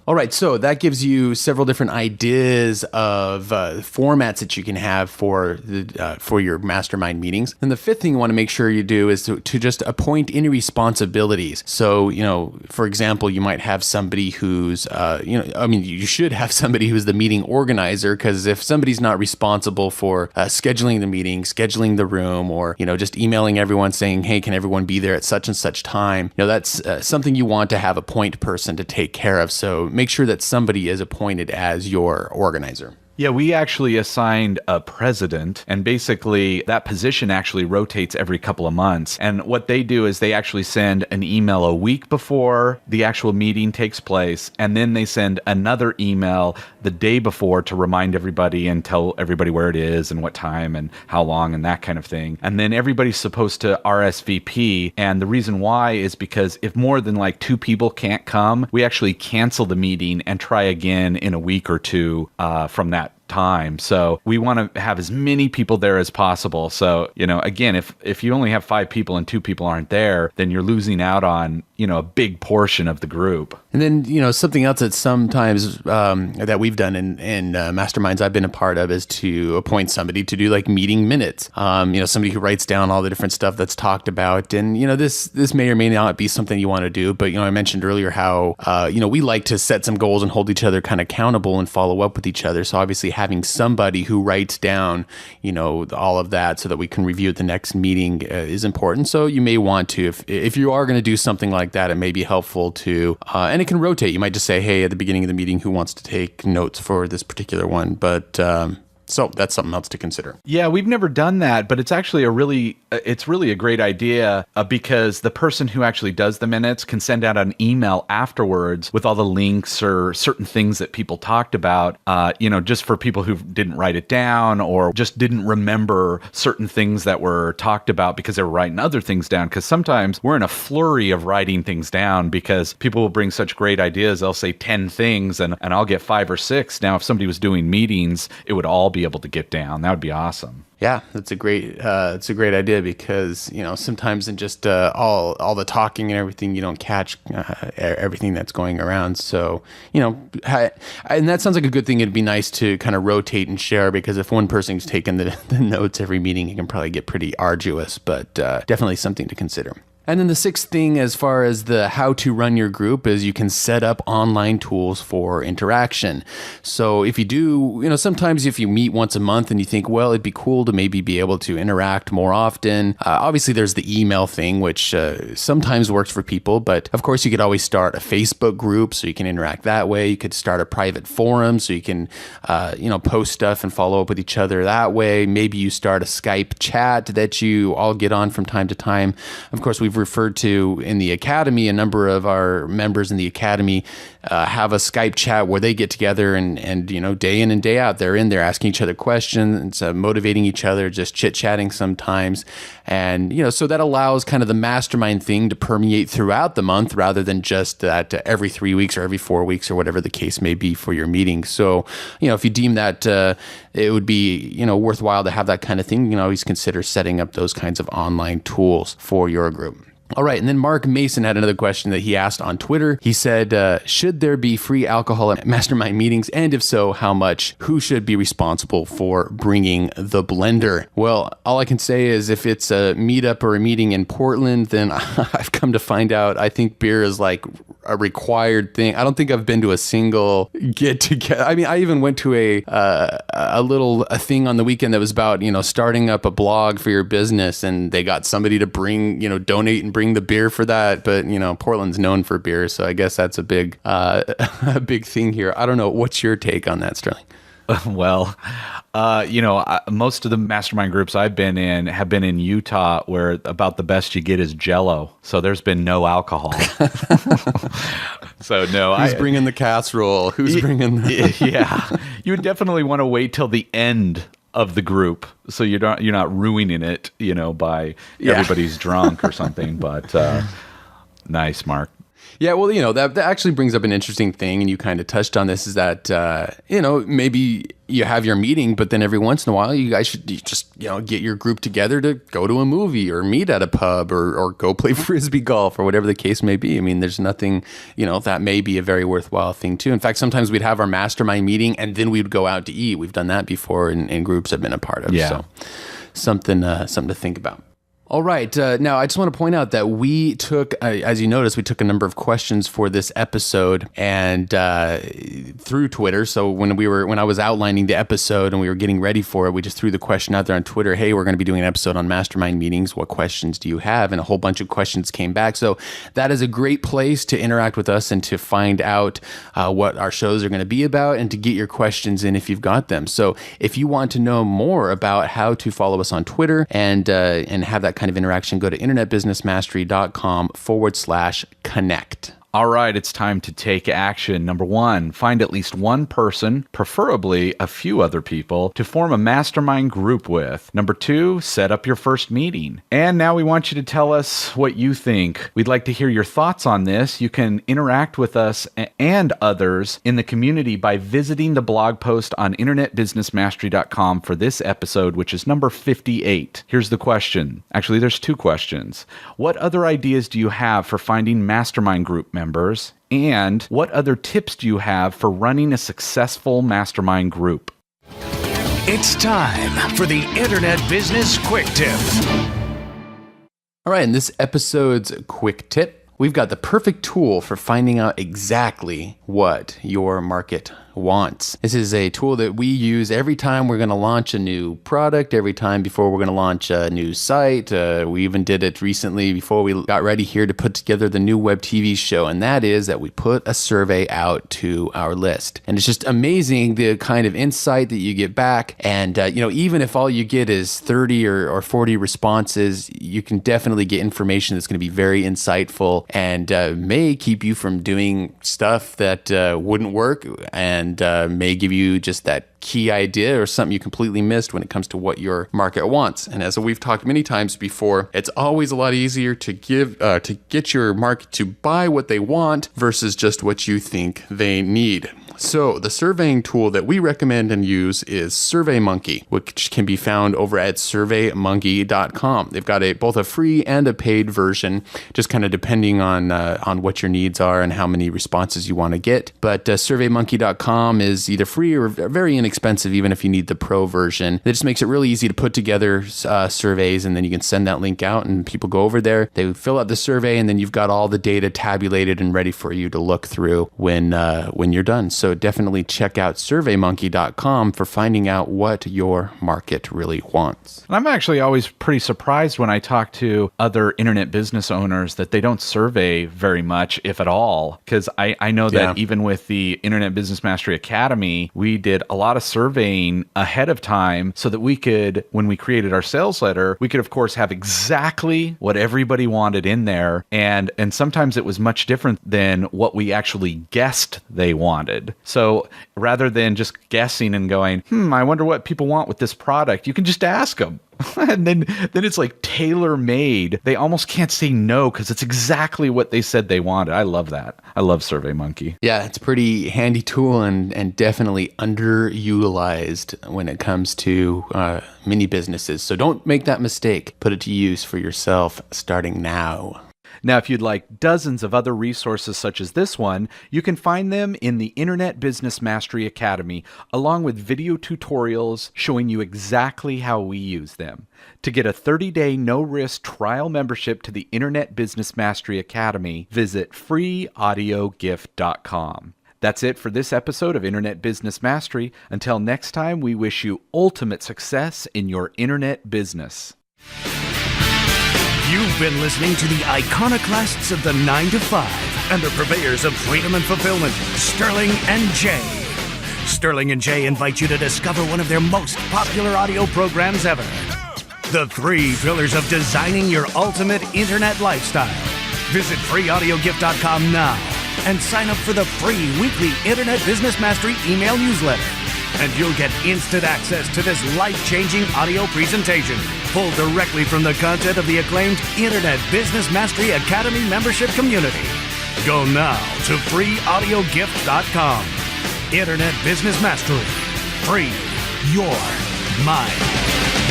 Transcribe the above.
All right, so that gives you several different ideas of formats that you can have for your mastermind meetings. And the fifth thing you want to make sure you do is to just appoint any responsibilities. So, for example, you might have somebody who's, you should have somebody who's the meeting organizer, because if somebody's not responsible for scheduling the meeting, scheduling the room, or, just emailing everyone saying, hey, can everyone be there at such and such time? That's something you want to have a point person to take care of. So make sure that somebody is appointed as your organizer. Yeah, we actually assigned a president, and basically that position actually rotates every couple of months. And what they do is they actually send an email a week before the actual meeting takes place, and then they send another email the day before to remind everybody and tell everybody where it is and what time and how long and that kind of thing. And then everybody's supposed to RSVP, and the reason why is because if more than like 2 people can't come, we actually cancel the meeting and try again in a week or two from that time. So we want to have as many people there as possible. So, again, if you only have 5 people and 2 people aren't there, then you're losing out on, a big portion of the group. And then, something else that sometimes that we've done in masterminds I've been a part of is to appoint somebody to do like meeting minutes. Somebody who writes down all the different stuff that's talked about. And, this may or may not be something you want to do. But, I mentioned earlier how, we like to set some goals and hold each other kind of accountable and follow up with each other. So obviously having somebody who writes down, all of that so that we can review at the next meeting is important. So you may want to, if you are going to do something like that, it may be helpful to, and it can rotate. You might just say, hey, at the beginning of the meeting, who wants to take notes for this particular one? But so that's something else to consider. Yeah, we've never done that, but it's actually it's really a great idea because the person who actually does the minutes can send out an email afterwards with all the links or certain things that people talked about, just for people who didn't write it down or just didn't remember certain things that were talked about because they were writing other things down. Because sometimes we're in a flurry of writing things down because people will bring such great ideas. They'll say 10 things and I'll get 5 or 6. Now, if somebody was doing meetings, it would all be able to get down. That would be awesome. Yeah, that's a great idea because, sometimes in just all the talking and everything, you don't catch everything that's going around. So, and that sounds like a good thing. It'd be nice to kind of rotate and share because if one person's taking the notes every meeting, it can probably get pretty arduous, but definitely something to consider. And then the sixth thing as far as the how to run your group is you can set up online tools for interaction. So if you do, sometimes if you meet once a month and you think, well, it'd be cool to maybe be able to interact more often. Obviously, there's the email thing, which sometimes works for people. But of course, you could always start a Facebook group so you can interact that way. You could start a private forum so you can, post stuff and follow up with each other that way. Maybe you start a Skype chat that you all get on from time to time. Of course, we've referred to in the Academy, a number of our members in the Academy have a Skype chat where they get together and day in and day out, they're in there asking each other questions, motivating each other, just chit-chatting sometimes. And, so that allows kind of the mastermind thing to permeate throughout the month rather than just that every 3 weeks or every 4 weeks or whatever the case may be for your meeting. So, if you deem that it would be, worthwhile to have that kind of thing, you can always consider setting up those kinds of online tools for your group. All right, and then Mark Mason had another question that he asked on Twitter. He said, should there be free alcohol at mastermind meetings? And if so, how much? Who should be responsible for bringing the blender? Well, all I can say is if it's a meetup or a meeting in Portland, then I've come to find out I think beer is like a required thing. I don't think I've been to a single get-together. I mean, I even went to a thing on the weekend that was about, starting up a blog for your business, and they got somebody to bring, donate and bring the beer for that. But, Portland's known for beer, so I guess that's a big big thing here. I don't know. What's your take on that, Sterling? Well, most of the mastermind groups I've been in have been in Utah, where about the best you get is Jell-O. So there's been no alcohol. So no. Who's bringing the casserole? Who's bringing the... Yeah. You would definitely want to wait till the end of the group, so you're not ruining it, by everybody's drunk or something. But nice, Mark. Yeah, well, that actually brings up an interesting thing, and you kind of touched on this, is that, maybe you have your meeting, but then every once in a while, you guys should just, get your group together to go to a movie or meet at a pub or go play Frisbee golf or whatever the case may be. I mean, there's nothing, that may be a very worthwhile thing too. In fact, sometimes we'd have our mastermind meeting and then we'd go out to eat. We've done that before in groups I've been a part of. Yeah. So something to think about. All right. Now, I just want to point out that we took, as you noticed, we took a number of questions for this episode and through Twitter. So when I was outlining the episode and we were getting ready for it, we just threw the question out there on Twitter. Hey, we're going to be doing an episode on mastermind meetings. What questions do you have? And a whole bunch of questions came back. So that is a great place to interact with us and to find out what our shows are going to be about and to get your questions in if you've got them. So if you want to know more about how to follow us on Twitter and have that kind of interaction, go to internetbusinessmastery.com/connect. All right, it's time to take action. Number 1, find at least one person, preferably a few other people, to form a mastermind group with. Number 2, set up your first meeting. And now we want you to tell us what you think. We'd like to hear your thoughts on this. You can interact with us and others in the community by visiting the blog post on internetbusinessmastery.com for this episode, which is number 58. Here's the question. Actually, there's 2 questions. What other ideas do you have for finding mastermind group members? And what other tips do you have for running a successful mastermind group? It's time for the Internet Business Quick Tip. All right, in this episode's quick tip, we've got the perfect tool for finding out exactly what your market wants. This is a tool that we use every time we're going to launch a new product, every time before we're going to launch a new site. We even did it recently before we got ready here to put together the new web TV show, and that is that we put a survey out to our list. And it's just amazing the kind of insight that you get back. And, even if all you get is 30 or 40 responses, you can definitely get information that's going to be very insightful and may keep you from doing stuff that wouldn't work and may give you just that key idea or something you completely missed when it comes to what your market wants. And as we've talked many times before, it's always a lot easier to get your market to buy what they want versus just what you think they need. So the surveying tool that we recommend and use is SurveyMonkey, which can be found over at surveymonkey.com. They've got both a free and a paid version, just kind of depending on what your needs are and how many responses you want to get. But surveymonkey.com is either free or very inexpensive, even if you need the pro version. It just makes it really easy to put together surveys, and then you can send that link out and people go over there. They fill out the survey, and then you've got all the data tabulated and ready for you to look through when you're done. So definitely check out surveymonkey.com for finding out what your market really wants. I'm actually always pretty surprised when I talk to other internet business owners that they don't survey very much, if at all, because I know that even with the Internet Business Mastery Academy, we did a lot of surveying ahead of time so that we could, when we created our sales letter, we could, of course, have exactly what everybody wanted in there. And sometimes it was much different than what we actually guessed they wanted. So rather than just guessing and going, I wonder what people want with this product, you can just ask them. And then it's like tailor-made. They almost can't say no because it's exactly what they said they wanted. I love that. I love SurveyMonkey. Yeah, it's a pretty handy tool and definitely underutilized when it comes to mini businesses. So don't make that mistake. Put it to use for yourself starting now. Now, if you'd like dozens of other resources such as this one, you can find them in the Internet Business Mastery Academy, along with video tutorials showing you exactly how we use them. To get a 30-day no-risk trial membership to the Internet Business Mastery Academy, visit freeaudiogift.com. That's it for this episode of Internet Business Mastery. Until next time, we wish you ultimate success in your internet business. You've been listening to the iconoclasts of the 9 to 5 and the purveyors of freedom and fulfillment, Sterling and Jay. Sterling and Jay invite you to discover one of their most popular audio programs ever. The 3 pillars of designing your ultimate internet lifestyle. Visit freeaudiogift.com now and sign up for the free weekly Internet Business Mastery email newsletter. And you'll get instant access to this life-changing audio presentation, pulled directly from the content of the acclaimed Internet Business Mastery Academy membership community. Go now to freeaudiogift.com. Internet Business Mastery. Free your mind.